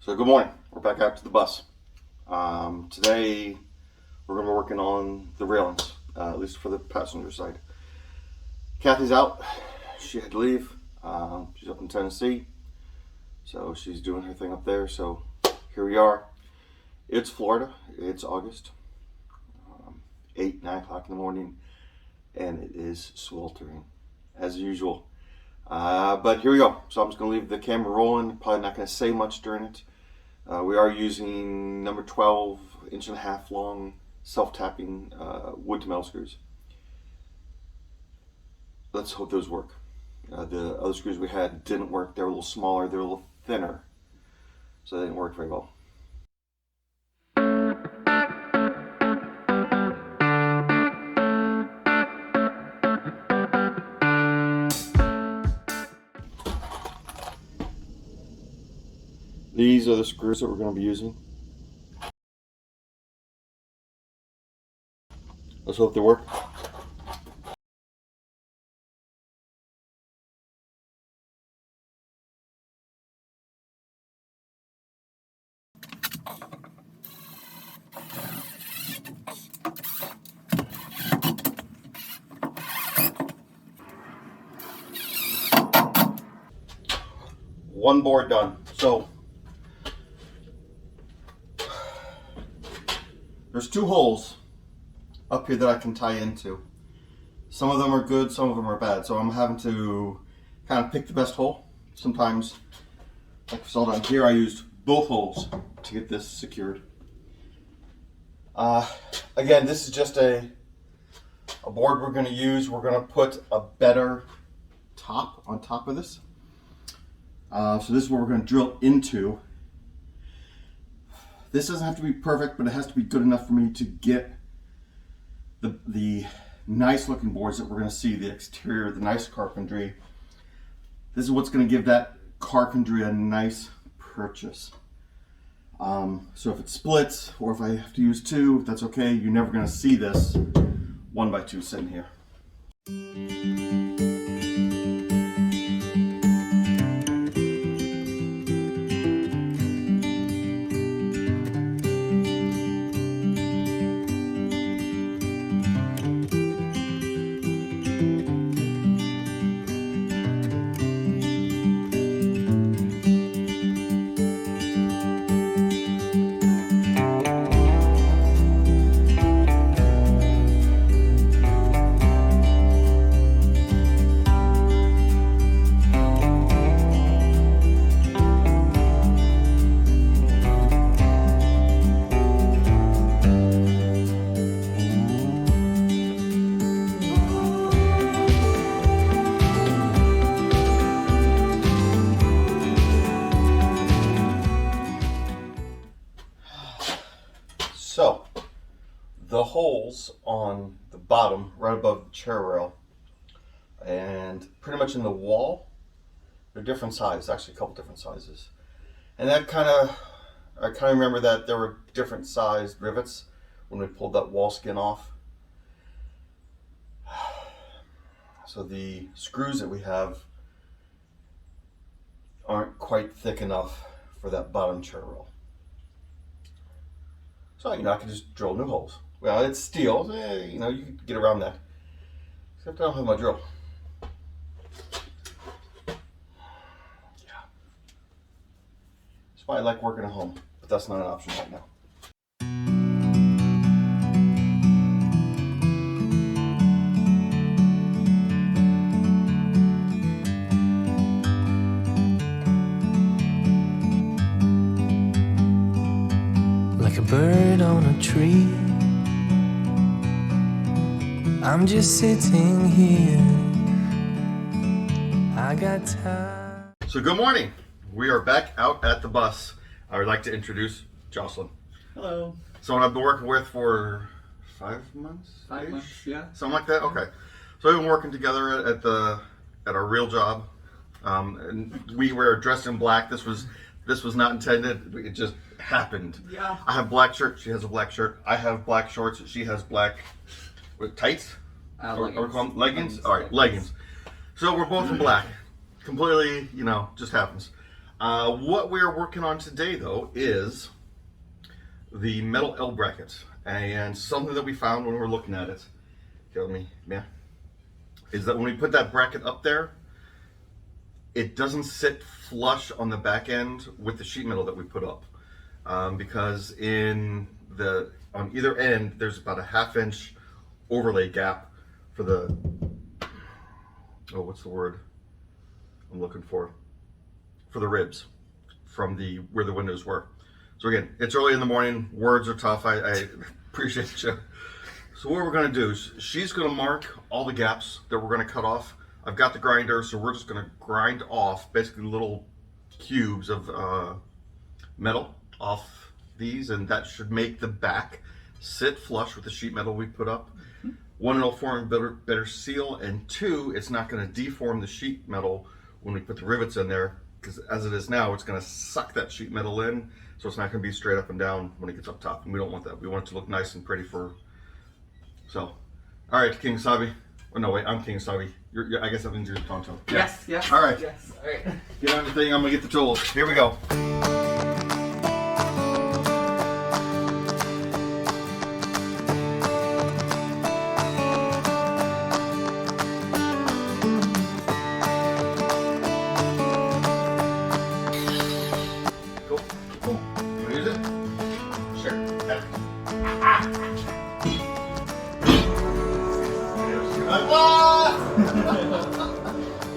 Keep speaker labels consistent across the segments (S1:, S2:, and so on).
S1: So good morning, we're back out to the bus. Today we're going to be working on the railings, at least for the passenger side. Kathy's out, she had to leave, she's up in Tennessee, so she's doing her thing up there, so here we are. It's Florida, it's August, 8, 9 o'clock in the morning, and it is sweltering, as usual. But here we go, so I'm just going to leave the camera rolling, probably not going to say much during it. We are using number 12 1.5 inch long self-tapping wood to metal screws. Let's hope those work. The other screws we had didn't work. They were a little smaller, they were a little thinner, so they didn't work very well. These are the screws that we're going to be using. Let's hope they work. One board done. So there's 2 holes up here that I can tie into. Some of them are good, some of them are bad. So I'm having to kind of pick the best hole. Sometimes, like we saw down here, I used both holes to get this secured. Again, this is just a board we're going to use. We're going to put a better top on top of this. So this is what we're going to drill into. This doesn't have to be perfect, but it has to be good enough for me to get the nice looking boards that we're going to see, the exterior, the nice carpentry. This is what's going to give that carpentry a nice purchase. So if it splits, or if I have to use 2, that's okay. You're never going to see this 1x2 sitting here. So, the holes on the bottom, right above the chair rail, and pretty much in the wall, they're different sizes, actually a couple different sizes. And that I remember that there were different sized rivets when we pulled that wall skin off. So the screws that we have aren't quite thick enough for that bottom chair rail. So, I can just drill new holes. Well, it's steel, you can get around that. Except I don't have my drill. Yeah. That's why I like working at home, but that's not an option right now.
S2: Like a bird on a tree, I'm just sitting here. I got time.
S1: So good morning. We are back out at the bus. I would like to introduce Jocelyn.
S3: Hello.
S1: Someone I've been working with for 5 months?
S3: 5 months, yeah.
S1: Something like that? Okay. So we've been working together at our real job. And we were dressed in black. This was not intended. It just happened.
S3: Yeah.
S1: I have black shirt. She has a black shirt. I have black shorts. She has black tights.
S3: Leggings.
S1: Or we call them leggings. All right, leggings. So we're both in black. Completely, just happens. What we're working on today, though, is the metal L bracket, and something that we found when we were looking at it. Tell me, yeah, is that when we put that bracket up there, it doesn't sit flush on the back end with the sheet metal that we put up, because on either end there's about a 1/2 inch overlay gap for the what's the word I'm looking for the ribs from where the windows were. So again, it's early in the morning, words are tough, I appreciate you. So what we're going to do is she's going to mark all the gaps that we're going to cut off. I've got the grinder, so we're just going to grind off basically little cubes of metal off these, and that should make the back sit flush with the sheet metal we put up. One, it'll form better seal, and two, it's not going to deform the sheet metal when we put the rivets in there, because as it is now, it's going to suck that sheet metal in, so it's not going to be straight up and down when it gets up top, and we don't want that. We want it to look nice and pretty so. All right, King Sabi. Oh no, wait, I'm King Sabi. I guess that means you're Tonto.
S3: Yes, yes.
S1: All right.
S3: Yes, all right.
S1: Get on the thing, I'm going to get the tools. Here we go.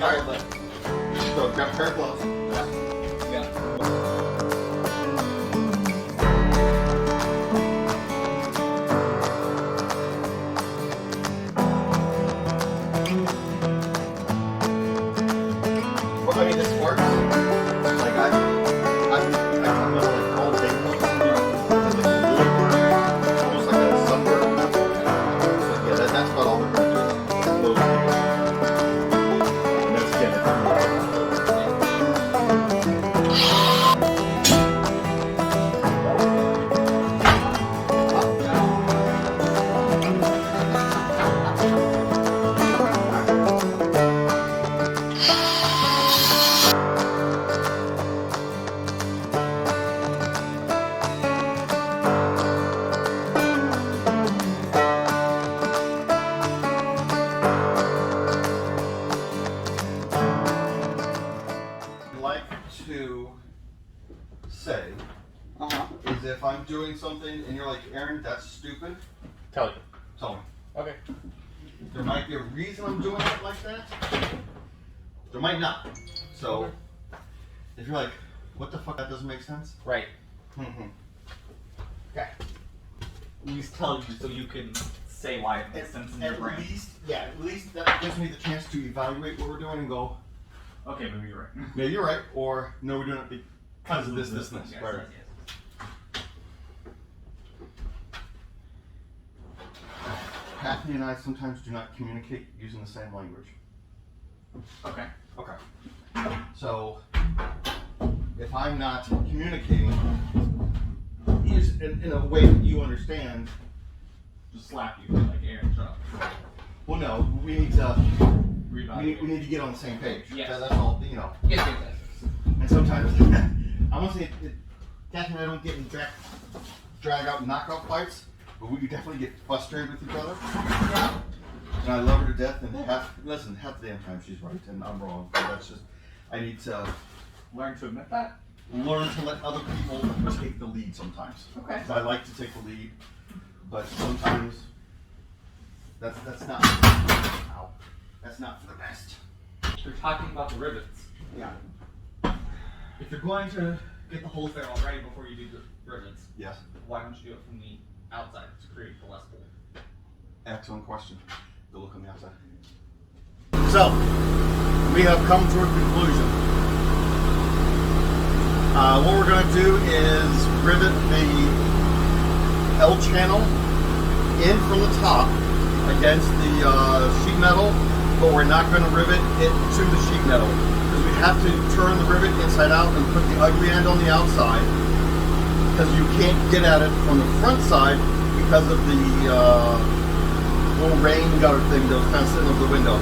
S1: Alright, so grab a pair of gloves. Well, I mean, this works. Like, I come out like all day long. It's like a Bluebird, almost like a sunburn. So, yeah, that's about all we're going to do. Is if I'm doing something and you're like, Aaron, that's stupid,
S3: Tell
S1: tell me.
S3: Okay.
S1: There might be a reason I'm doing it like that. There might not. So if you're like, what the fuck, that doesn't make sense?
S3: Right.
S4: Okay. At least tell you so you can say why it makes sense in your brain.
S1: At least that gives me the chance to evaluate what we're doing and go,
S4: Okay, maybe you're right.
S1: yeah, you're right, or no, we're doing it because of this.
S4: Yes,
S1: Right.
S4: yes.
S1: Kathy and I sometimes do not communicate using the same language.
S4: Okay.
S1: Okay. So if I'm not communicating in a way that you understand,
S4: Just slap you like Aaron, shut up.
S1: well, no, we need to
S4: Reevaluate.
S1: we need to get on the same page.
S4: Yes.
S1: That's all. You know.
S4: Yes, yes, yes.
S1: And sometimes I won't say Kathy and I don't get in drag out knockout fights, but we definitely get frustrated with each other. And I love her to death, and half the damn time she's right and I'm wrong. But that's just, I need to
S4: Learn to admit that?
S1: learn to let other people take the lead sometimes.
S4: Okay.
S1: I like to take the lead, but sometimes that's not that's not for the best.
S4: You're talking about the rivets.
S1: Yeah.
S4: If you're going to get the holes there already before you do the rivets,
S1: Yes.
S4: why don't you do it from the outside to create the less hole?
S1: Excellent question. The look on the outside. So, we have come to a conclusion. What we're going to do is rivet the L channel in from the top against the sheet metal, but we're not going to rivet it to the sheet metal because we have to turn the rivet inside out and put the ugly end on the outside because you can't get at it from the front side because of the little rain gutter thing that was kind of sitting over the window.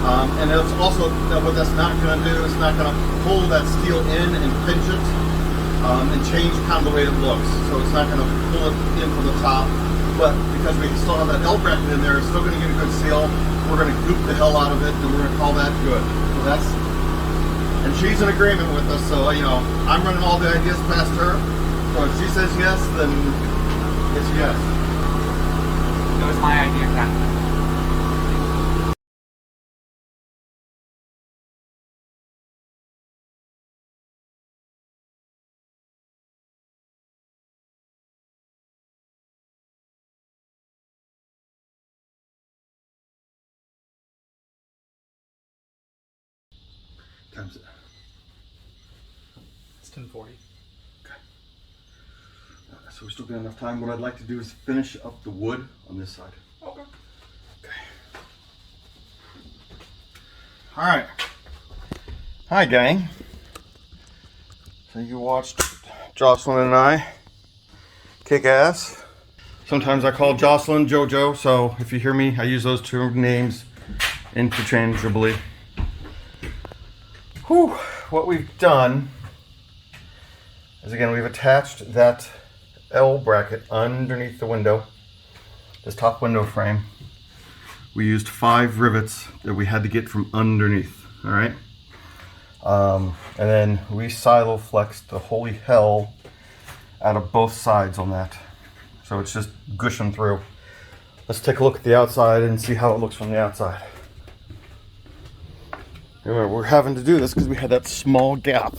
S1: And it's also, what that's not going to do, it's not going to pull that steel in and pinch it and change kind of the way it looks. So it's not going to pull it in from the top. But because we still have that L bracket in there, it's still going to get a good seal. We're going to goop the hell out of it, and we're going to call that good. So that's, and she's in agreement with us. So, you know, I'm running all the ideas past her. So if she says yes, then it's yes.
S3: That was my idea, Captain.
S1: Times it.
S3: It's 10:40.
S1: Okay. So we still got enough time. What I'd like to do is finish up the wood on this side.
S3: Okay.
S1: Okay. All right. Hi, gang. So you watched Jocelyn and I kick ass. Sometimes I call Jocelyn JoJo, so if you hear me, I use those two names interchangeably. Whew. What we've done is, again, we've attached that L bracket underneath the window, this top window frame. We used 5 rivets that we had to get from underneath, all right? And then we silo flexed the holy hell out of both sides on that. So it's just gushing through. Let's take a look at the outside and see how it looks from the outside. Remember, we're having to do this because we had that small gap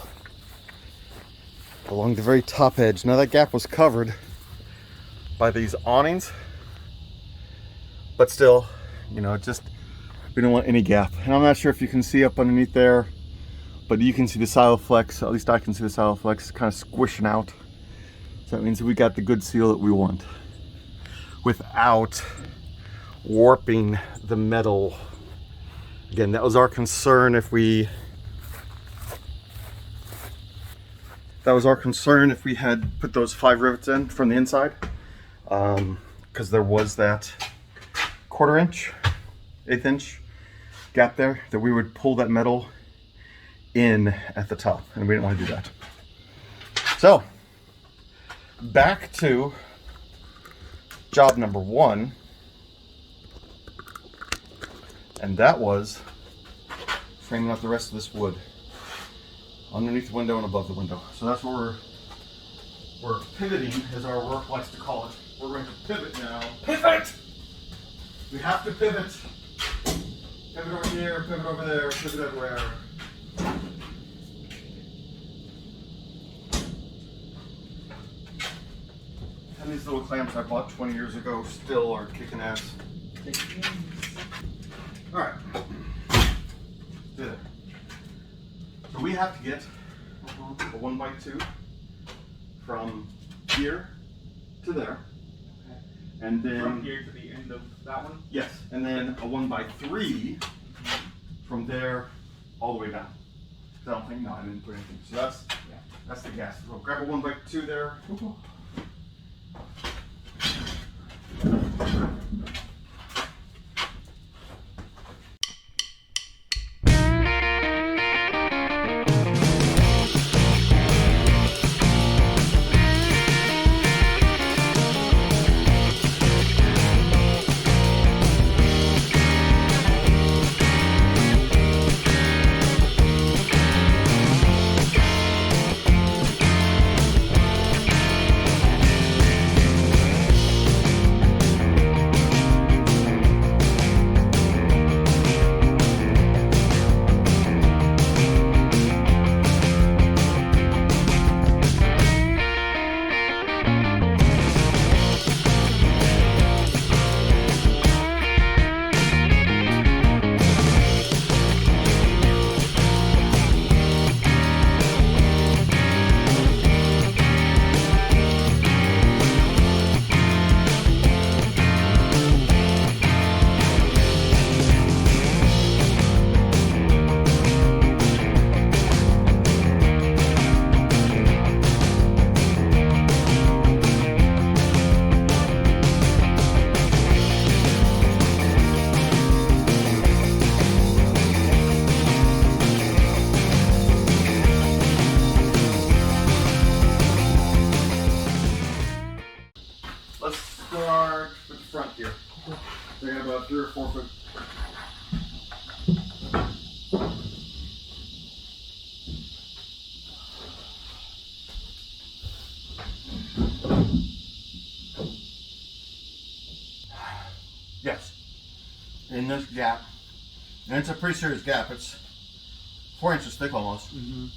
S1: along the very top edge. Now that gap was covered by these awnings, but still, you know, just, we don't want any gap. And I'm not sure if you can see up underneath there, but you can see the silo flex, at least I can see the silo flex kind of squishing out. So that means we got the good seal that we want without warping the metal. Again, that was our concern if we had put those 5 rivets in from the inside, because there was that 1/4 inch, 1/8 inch gap there that we would pull that metal in at the top, and we didn't want to do that. So back to job number 1. And that was framing out the rest of this wood underneath the window and above the window. So that's what we're pivoting, as our work likes to call it. We're going to pivot now. Pivot! We have to pivot. Pivot over here, pivot over there, pivot everywhere. And these little clamps I bought 20 years ago still are kicking ass. All right, there. So we have to get a 1x2 from here to there, and then
S4: From here to the end of that one?
S1: yes, and then a 1x3 from there all the way down. 'Cause I don't think, no, I didn't put anything. So that's the gas. So grab a 1x2 there. about 3 or 4 foot. Yes, in this gap, and it's a pretty serious gap. It's 4 inches thick almost.
S3: Mm-hmm.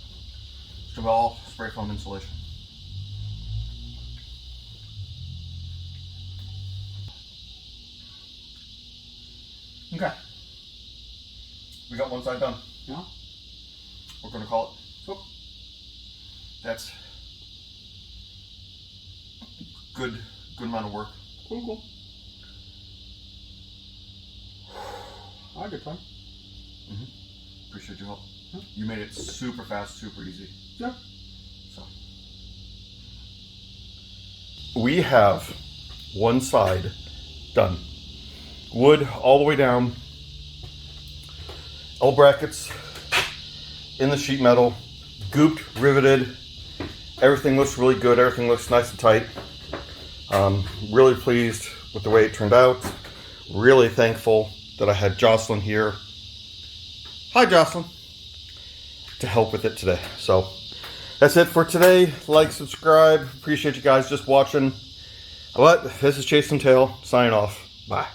S1: It's all spray foam insulation. Okay, we got one side done.
S3: Yeah.
S1: We're gonna call it. Oh. That's good amount of work.
S3: Cool. I had a good time.
S1: Appreciate your help. You made it super fast, super easy.
S3: Yeah.
S1: So we have one side done. Wood all the way down. L brackets in the sheet metal, gooped, riveted. Everything looks really good. Everything looks nice and tight. Really pleased with the way it turned out. Really thankful that I had Jocelyn here. Hi, Jocelyn. To help with it today. So that's it for today. Like, subscribe. Appreciate you guys just watching. But this is Chasing Tail signing off. Bye.